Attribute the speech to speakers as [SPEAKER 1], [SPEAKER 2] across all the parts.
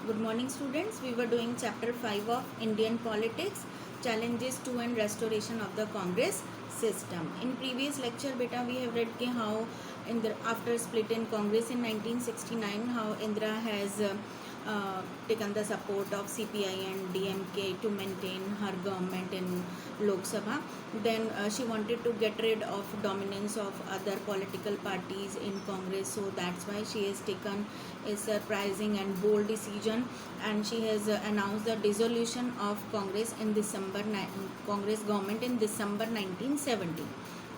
[SPEAKER 1] Good morning students. We were doing chapter 5 of Indian politics, challenges to and restoration of the Congress system. In previous lecture beta we have read ke how Indra, after split in Congress in 1969, how Indira has taken the support of CPI and DMK to maintain her government in Lok Sabha. Then she wanted to get rid of dominance of other political parties in Congress, so that's why she has taken a surprising and bold decision, and she has announced the dissolution of Congress government in December 1970,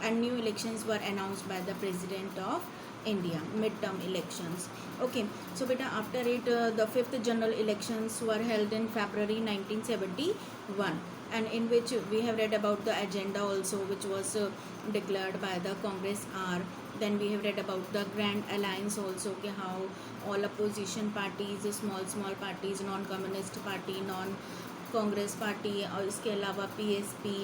[SPEAKER 1] and new elections were announced by the President of India, midterm elections. Okay, so beta after it the fifth general elections were held in February 1971, and in which we have read about the agenda also, which was declared by the Congress R. Then we have read about the Grand Alliance also, okay, how all opposition parties, small parties, non-communist party, non-Congress party और इसके अलावा PSP,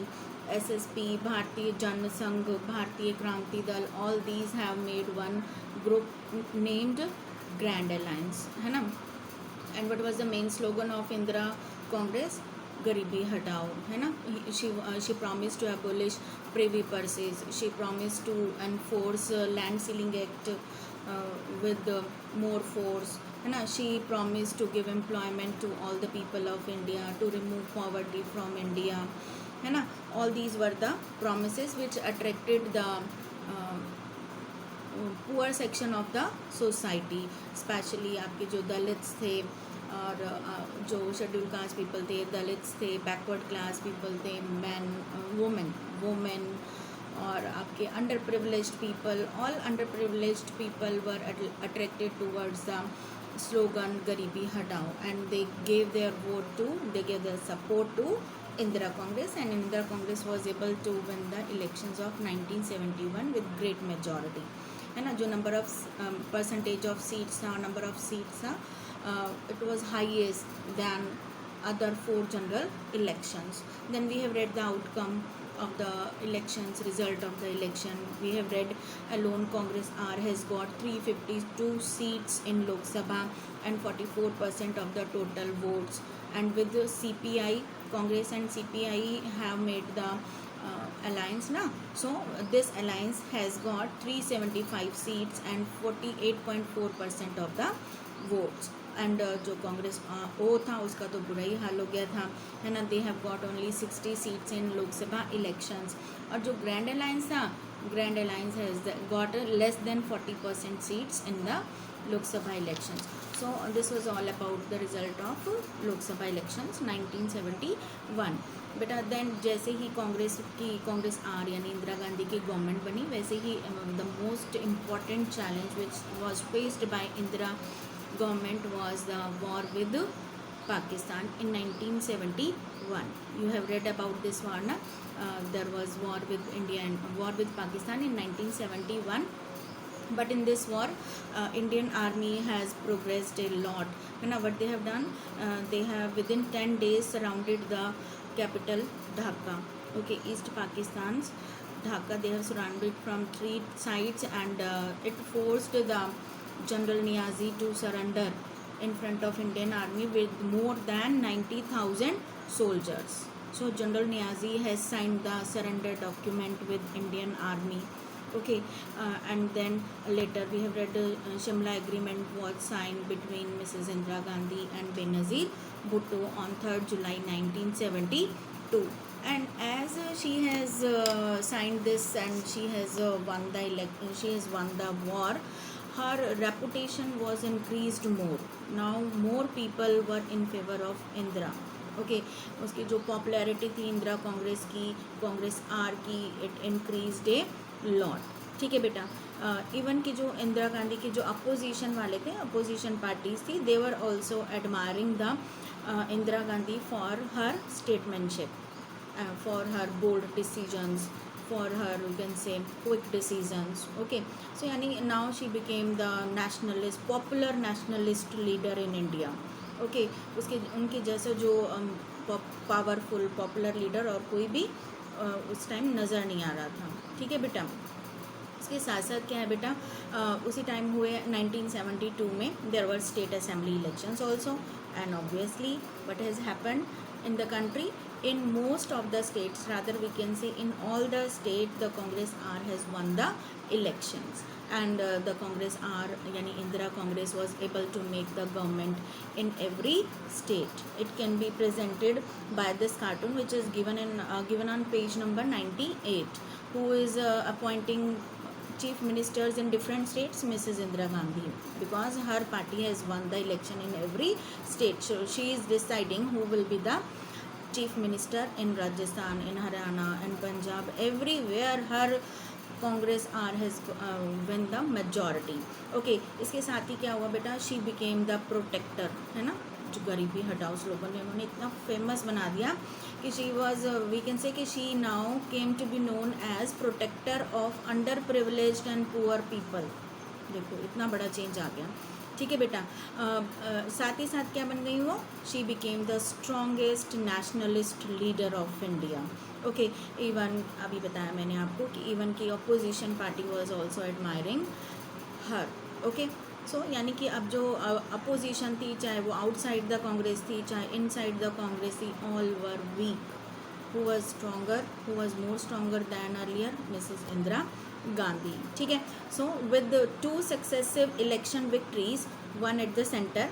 [SPEAKER 1] SSP, भारतीय जन संघ, Bharatiya Kranti Dal, all these have made one group named grand alliance, है ना. And what was the main slogan of Indira Congress? गरीबी हटाओ, है ना. She promise to abolish privy purses, she promise to enforce land ceiling act with more force, है ना. She promise to give employment to all the people of India, to remove poverty from India, है ना. All these were the promises which attracted the poor section of the society, specially आपके जो Dalits थे और जो schedule caste people थे, Dalits थे, backward class people थे, मैन, वुमेन और आपके under privileged people, all under privileged people were attracted towards the slogan गरीबी हटाओ, and they gave their support to Indira Congress, and Indira Congress was able to win the elections of 1971 with great majority, है ना. जो number of percentage of seats था, number of seats था, it was highest than other 4 general elections. Then we have read the outcome of the elections, result of the election. We have read alone Congress R has got 352 seats in Lok Sabha and 44% of the total votes, and with the CPI, Congress and CPI have made the alliance na. So this alliance has got 375 seats and 48.4% of the votes, and जो कांग्रेस ओ था उसका तो बुरा ही हाल हो गया था, है ना. They have got only 60 seats in Lok Sabha elections. और जो ग्रैंड अलायंस था, grand alliance has got less than 40% seats in the Lok Sabha elections. So this was all about the result of Lok Sabha elections 1971. बेटा देन जैसे ही कांग्रेस आर यानी इंदिरा गांधी की गवर्नमेंट बनी, वैसे ही the most important challenge which was faced by Indira government was the war with Pakistan in 1971. You have read about this war, na? There was war with India and war with Pakistan in 1971. But in this war, Indian army has progressed a lot. You know what they have done? They have within 10 days surrounded the capital Dhaka. Okay, East Pakistan's Dhaka. They have surrounded from 3 sides, and it forced the General Niazi to surrender in front of Indian army with more than 90,000 soldiers. So General Niazi has signed the surrender document with Indian army. Okay, and then later we have read Shimla agreement was signed between Mrs. Indira Gandhi and Benazir Bhutto on 3rd July 1972. And as she has signed this and she has won the war, her reputation was increased more. Now more people were in favor of Indira. Okay, उसकी जो popularity थी इंदिरा कांग्रेस की, Congress are की, it increased a lot. ठीक है बेटा. Even कि जो इंदिरा गांधी की जो अपोजिशन वाले थे, अपोजिशन पार्टीज थी, they were also admiring the Indira Gandhi for her statesmanship, for her bold decisions, for her you can say quick decisions. Okay, so yani now she became the popular nationalist leader in India. Okay, उसके उनके जैसे जो powerful popular leader और कोई भी उस time नज़र नहीं आ रहा था. ठीक है बेटा. उसके साथ साथ क्या है बेटा, उसी टाइम हुए 1972 में there were state assembly elections also, and obviously what has happened in the country, in most of the states, rather we can say in all the state, the Congress R has won the elections, and the Congress R yani Indira Congress was able to make the government in every state. It can be presented by this cartoon which is given on page number 98, who is appointing chief ministers in different states, Mrs. Indira Gandhi, because her party has won the election in every state, so she is deciding who will be the chief minister in Rajasthan, in Haryana, in Punjab, everywhere her Congress R has win the majority. Okay, इसके साथ ही क्या हुआ बेटा, she became the protector, है ना, जो गरीबी हटाओ स्लोगन ने उन्होंने इतना फेमस बना दिया कि she was we can say कि she now came to be known as protector of underprivileged and poor people. देखो इतना बड़ा चेंज आ गया, ठीक है बेटा। साथ ही साथ क्या बन गई वो, she became the strongest nationalist leader of India. Okay, even अभी बताया मैंने आपको कि इवन की opposition party was also admiring her. Okay, so यानी कि अब जो अपोजिशन थी, चाहे वो आउटसाइड द कांग्रेस थी चाहे इनसाइड द कांग्रेस थी, all were weak. Who was stronger, who was more stronger than earlier, Mrs Indira Gandhi, ठीक है। So with 2 successive election victories, one at the center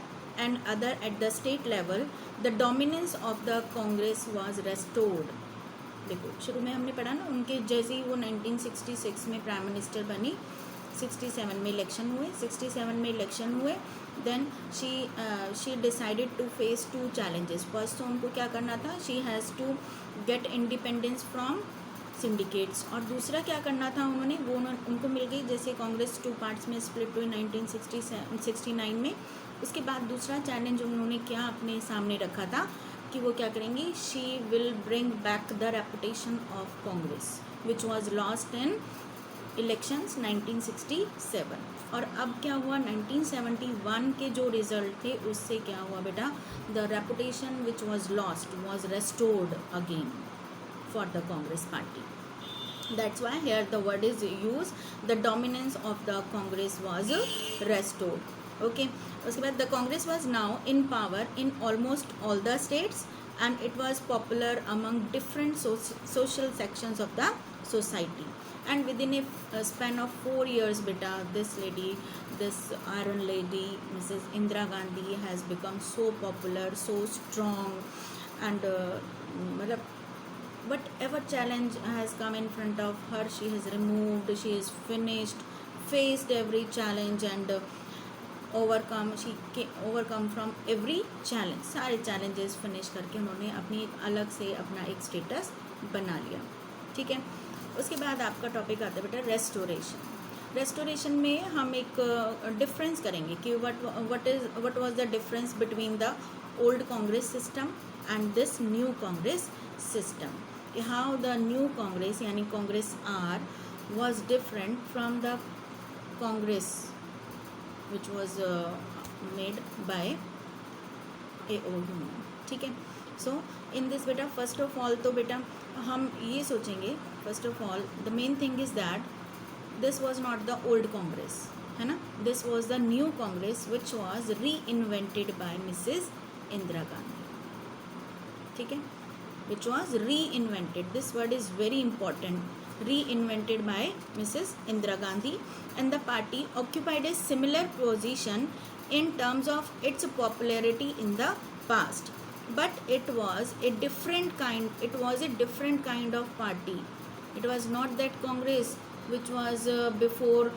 [SPEAKER 1] and other at the state level, the dominance of the Congress was restored. देखो शुरू में हमने पढ़ा ना, उनके जैसे ही वो 1966 में प्राइम मिनिस्टर बनी, 67 में इलेक्शन हुए, 67 में इलेक्शन हुए, then she decided to face 2 challenges. First तो उनको क्या करना था, she has to get independence from syndicates, और दूसरा क्या करना था उन्होंने, वो उनको मिल गई, जैसे कांग्रेस 2 पार्ट्स में स्प्लिट हुई 1969 में। उसके बाद दूसरा चैलेंज उन्होंने क्या अपने सामने रखा था कि वो क्या करेंगी, she will bring back the reputation of Congress which was lost in elections 1967। और अब क्या हुआ, 1971 के जो रिजल्ट थे उससे क्या हुआ बेटा, the reputation which was lost was restored again for the Congress party. That's why here the word is used, the dominance of the Congress was restored. Okay, उसके बाद the Congress was now in power in almost all the states and it was popular among different social sections of the society. And within a span of 4 years beta, this lady, this iron lady, Mrs. Indira Gandhi has become so popular, so strong, and मतलब whatever challenge has come in front of her, she has removed, she has finished, faced every challenge and overcome from every challenge. सारे challenges finish करके उन्होंने अपनी एक अलग से अपना एक स्टेटस बना लिया, ठीक है। उसके बाद आपका टॉपिक आता है बेटा रेस्टोरेशन। रेस्टोरेशन में हम एक डिफरेंस करेंगे कि what was the difference between the old Congress system and this new Congress system. How the new Congress यानी Congress R was different from the Congress which was made by AOU, ठीक है। So in this बेटा first of all तो बेटा हम ये सोचेंगे, first of all the main thing is that this was not the old Congress, है ना, this was the new Congress which was reinvented by Mrs Indira Gandhi, ठीक है, which was reinvented. This word is very important. Reinvented by Mrs. Indira Gandhi, and the party occupied a similar position in terms of its popularity in the past. But it was a different kind. It was a different kind of party. It was not that Congress which was before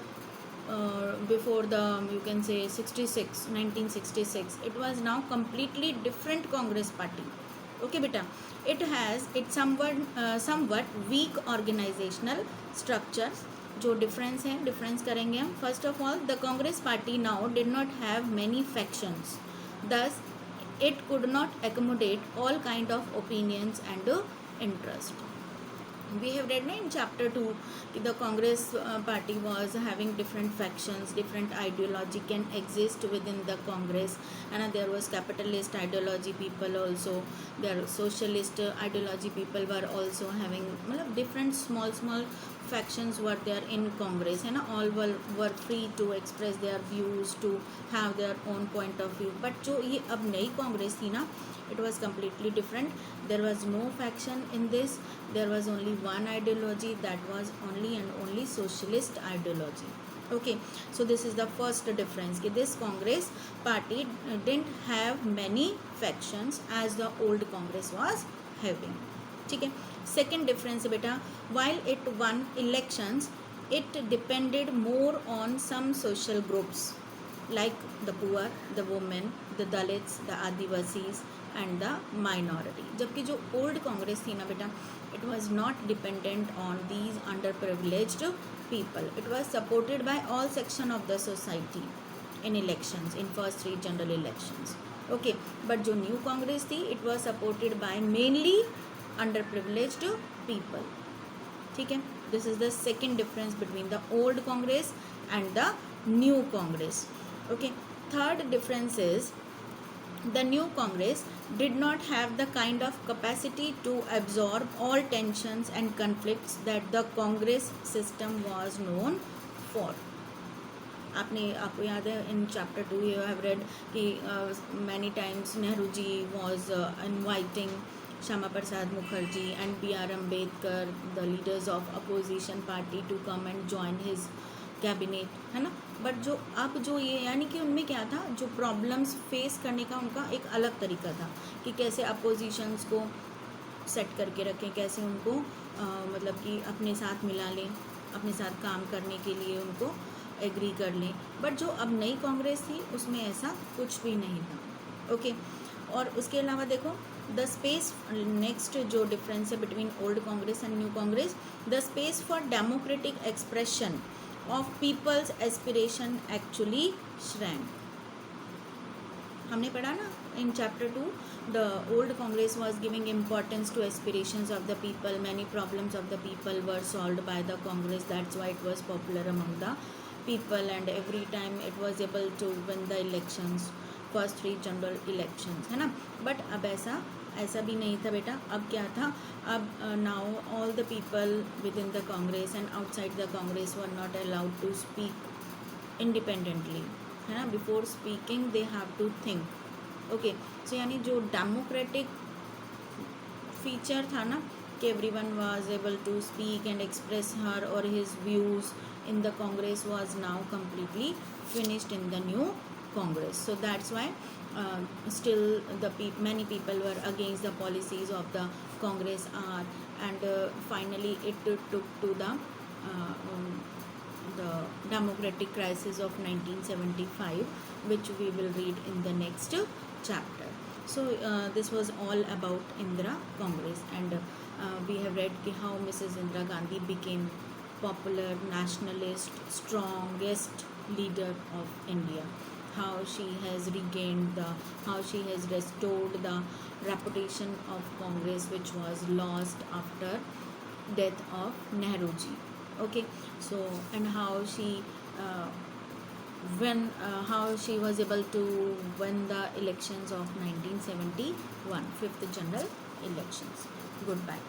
[SPEAKER 1] the you can say 1966. It was now completely different Congress party. Okay beta, it has its somewhat weak organizational structures. जो difference है, difference करेंगे हम। First of all the Congress party now did not have many factions, thus it could not accommodate all kind of opinions and interest. We have read in chapter 2 the Congress party was having different factions, different ideology can exist within the Congress, and there was capitalist ideology people also, there socialist ideology people were also having different small factions were there in Congress, है ना, all were free to express their views, to have their own point of view. But जो ये अब नई कांग्रेस थी ना, it was completely different. There was no faction in this. There was only one ideology, that was only and only socialist ideology. Okay, so this is the first difference कि this Congress party didn't have many factions as the old Congress was having. ठीक है. Second difference बेटा, while it won elections, it depended more on some social groups like the poor, the women, the Dalits, the Adivasis and the minority. जबकि जो old Congress थी ना बेटा, it was not dependent on these underprivileged people. It was supported by all section of the society in elections, in first 3 general elections. Okay, but जो new Congress थी, it was supported by mainly underprivileged people. ठीक है. This is the second difference between the old Congress and the new Congress. Okay, third difference is the new Congress did not have the kind of capacity to absorb all tensions and conflicts that the Congress system was known for. आपको याद है in chapter 2 you have read कि many times Nehru ji was inviting Shama Prasad Mukherjee and B.R. Ambedkar, the leaders of opposition party, to come and join his cabinet, है ना. But जो अब जो ये यानी कि उनमें क्या था, जो प्रॉब्लम्स फेस करने का उनका एक अलग तरीका था कि कैसे अपोजिशंस को सेट करके रखें, कैसे उनको मतलब कि अपने साथ मिला लें, अपने साथ काम करने के लिए उनको एग्री कर लें. बट जो अब नई कांग्रेस थी उसमें ऐसा कुछ भी नहीं था. ओके, और उसके अलावा देखो द स्पेस, नेक्स्ट जो डिफरेंस है between old Congress and new Congress, the space for democratic expression of people's aspiration actually shrank. हमने पढ़ा ना in chapter 2, the old Congress was giving importance to aspirations of the people. Many problems of the people were solved by the Congress. That's why it was popular among the people, and every time it was able to win the elections, first 3 general elections, है ना. But अब ऐसा भी नहीं था बेटा. अब क्या था, अब now all the people within the Congress and outside the Congress were not allowed to speak independently, है ना. Before speaking they have to think. Okay, so यानी जो डेमोक्रेटिक फीचर था ना कि everyone was able to speak and express her और his views in the Congress was now completely finished in the new Congress. So that's why still many people were against the policies of the Congress and finally it took to the democratic crisis of 1975, which we will read in the next chapter. So this was all about Indira Congress, and we have read how Mrs. Indira Gandhi became popular, nationalist, strongest leader of India. How she has regained how she has restored the reputation of Congress, which was lost after death of Nehru ji. Okay, so and how she how she was able to win the elections of 1971, 5th general elections. Goodbye.